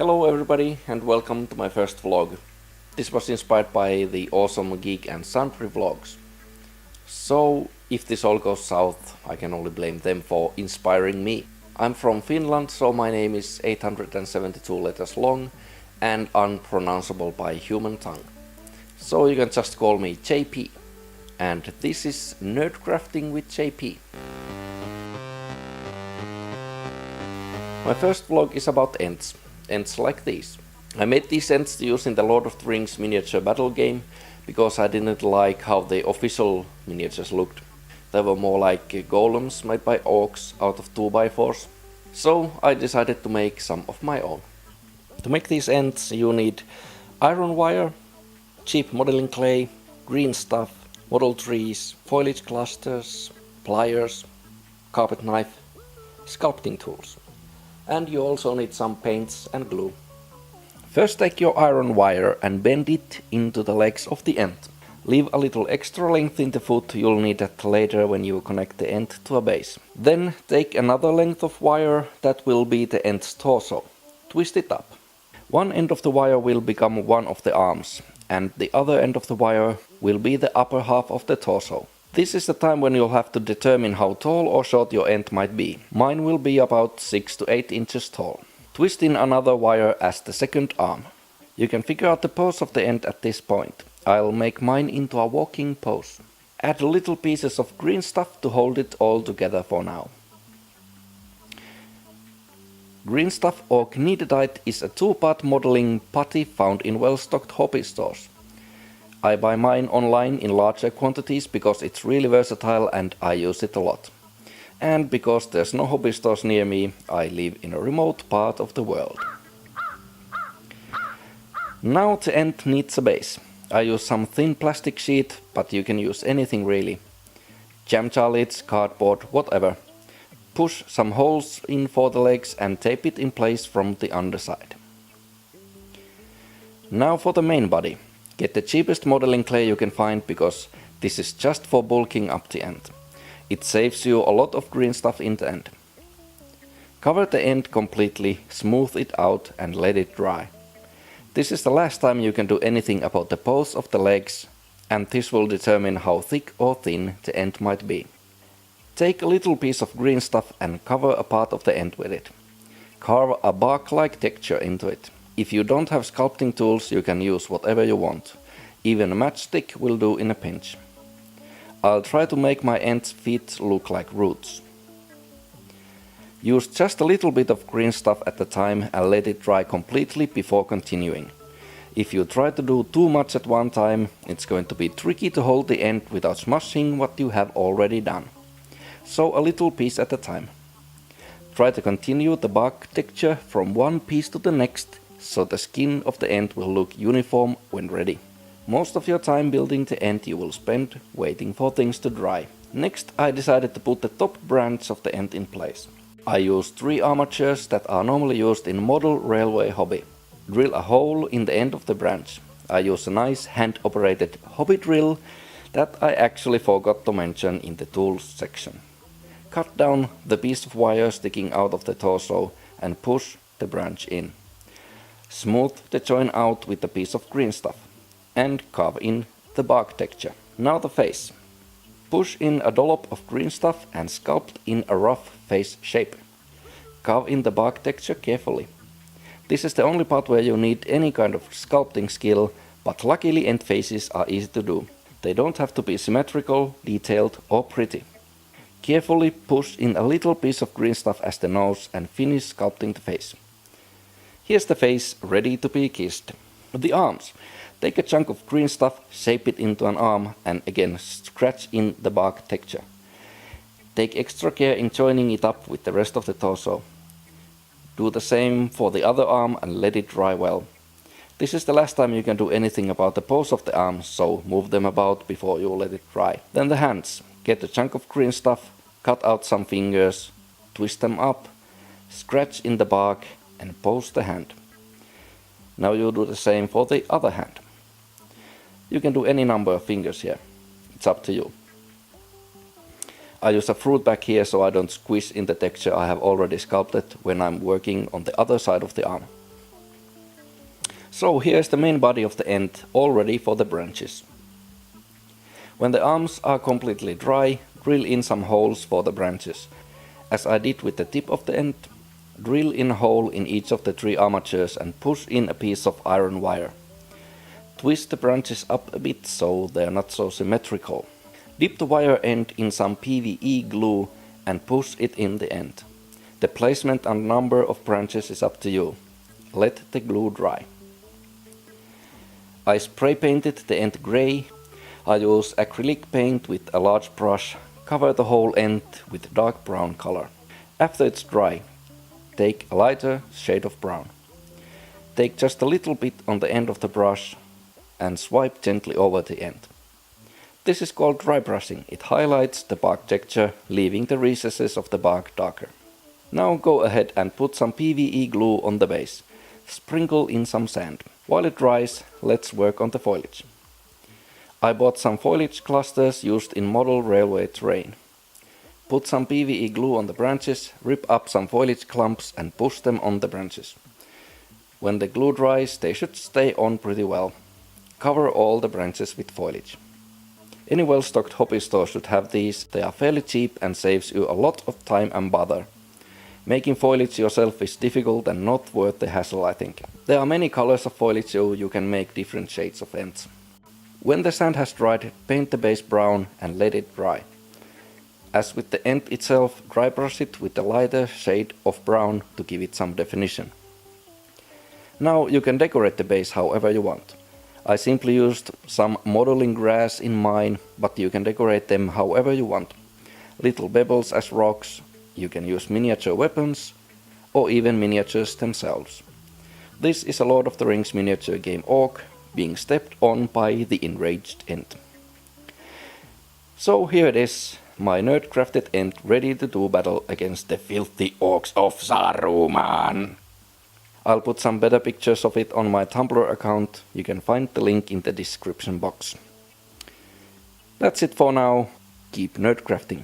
Hello everybody and welcome to my first vlog. This was inspired by the awesome Geek and Sundry vlogs. So if this all goes south, I can only blame them for inspiring me. I'm from Finland, so my name is 872 letters long and unpronounceable by human tongue. So you can just call me JP. And this is Nerdcrafting with JP. My first vlog is about ents. Ents like these. I made these ents using the Lord of the Rings miniature battle game because I didn't like how the official miniatures looked. They were more like golems made by orcs out of 2x4s. So I decided to make some of my own. To make these ents you need iron wire, cheap modeling clay, green stuff, model trees, foliage clusters, pliers, carpet knife, sculpting tools. And you also need some paints and glue. First take your iron wire and bend it into the legs of the ent. Leave a little extra length in the foot, you'll need that later when you connect the ent to a base. Then take another length of wire that will be the ent's torso. Twist it up. One end of the wire will become one of the arms, and the other end of the wire will be the upper half of the torso. This is the time when you'll have to determine how tall or short your ent might be. Mine will be about 6 to 8 inches tall. Twist in another wire as the second arm. You can figure out the pose of the ent at this point. I'll make mine into a walking pose. Add little pieces of green stuff to hold it all together for now. Green stuff or kneadedite is a 2-part modeling putty found in well-stocked hobby stores. I buy mine online in larger quantities because it's really versatile and I use it a lot. And because there's no hobby stores near me, I live in a remote part of the world. Now the ent needs a base. I use some thin plastic sheet, but you can use anything really. Jam jar lids, cardboard, whatever. Push some holes in for the legs and tape it in place from the underside. Now for the main body. Get the cheapest modeling clay you can find because this is just for bulking up the ent. It saves you a lot of green stuff in the end. Cover the ent completely, smooth it out and let it dry. This is the last time you can do anything about the pose of the legs, and this will determine how thick or thin the ent might be. Take a little piece of green stuff and cover a part of the ent with it. Carve a bark-like texture into it. If you don't have sculpting tools, you can use whatever you want. Even a matchstick will do in a pinch. I'll try to make my ent's feet look like roots. Use just a little bit of green stuff at a time and let it dry completely before continuing. If you try to do too much at one time, it's going to be tricky to hold the ent without smushing what you have already done. So a little piece at a time. Try to continue the bark texture from one piece to the next, so the skin of the ent will look uniform when ready. Most of your time building the ent you will spend waiting for things to dry. Next I decided to put the top branch of the ent in place. I used 3 armatures that are normally used in model railway hobby. Drill a hole in the end of the branch. I use a nice hand-operated hobby drill that I actually forgot to mention in the tools section. Cut down the piece of wire sticking out of the torso and push the branch in. Smooth the join out with a piece of green stuff and carve in the bark texture. Now the face. Push in a dollop of green stuff and sculpt in a rough face shape. Carve in the bark texture carefully. This is the only part where you need any kind of sculpting skill, but luckily ent faces are easy to do. They don't have to be symmetrical, detailed or pretty. Carefully push in a little piece of green stuff as the nose and finish sculpting the face. Here's the face ready to be kissed. The arms. Take a chunk of green stuff, shape it into an arm and again scratch in the bark texture. Take extra care in joining it up with the rest of the torso. Do the same for the other arm and let it dry well. This is the last time you can do anything about the pose of the arms, so move them about before you let it dry. Then the hands. Get a chunk of green stuff, cut out some fingers, twist them up, scratch in the bark and pose the hand. Now you do the same for the other hand. You can do any number of fingers here. It's up to you. I use a fruit back here so I don't squish in the texture I have already sculpted when I'm working on the other side of the arm. So here's the main body of the ent, all ready for the branches. When the arms are completely dry, drill in some holes for the branches. As I did with the tip of the ent, drill in a hole in each of the 3 armatures and push in a piece of iron wire. Twist the branches up a bit so they're not so symmetrical. Dip the wire end in some PVE glue and push it in the end. The placement and number of branches is up to you. Let the glue dry. I spray painted the end grey. I use acrylic paint with a large brush. Cover the whole end with dark brown color. After it's dry, take a lighter shade of brown. Take just a little bit on the end of the brush and swipe gently over the end. This is called dry brushing. It highlights the bark texture, leaving the recesses of the bark darker. Now go ahead and put some PVE glue on the base. Sprinkle in some sand. While it dries, let's work on the foliage. I bought some foliage clusters used in model railway terrain. Put some PVE glue on the branches, rip up some foliage clumps and push them on the branches. When the glue dries, they should stay on pretty well. Cover all the branches with foliage. Any well-stocked hobby store should have these. They are fairly cheap and saves you a lot of time and bother. Making foliage yourself is difficult and not worth the hassle, I think. There are many colors of foliage so you can make different shades of ents. When the sand has dried, paint the base brown and let it dry. As with the ent itself, dry brush it with a lighter shade of brown to give it some definition. Now you can decorate the base however you want. I simply used some modeling grass in mine, but you can decorate them however you want. Little pebbles as rocks, you can use miniature weapons, or even miniatures themselves. This is a Lord of the Rings miniature game orc, being stepped on by the enraged ent. So here it is, my nerd-crafted ent ready to do battle against the filthy orcs of Saruman. I'll put some better pictures of it on my Tumblr account. You can find the link in the description box. That's it for now. Keep nerdcrafting.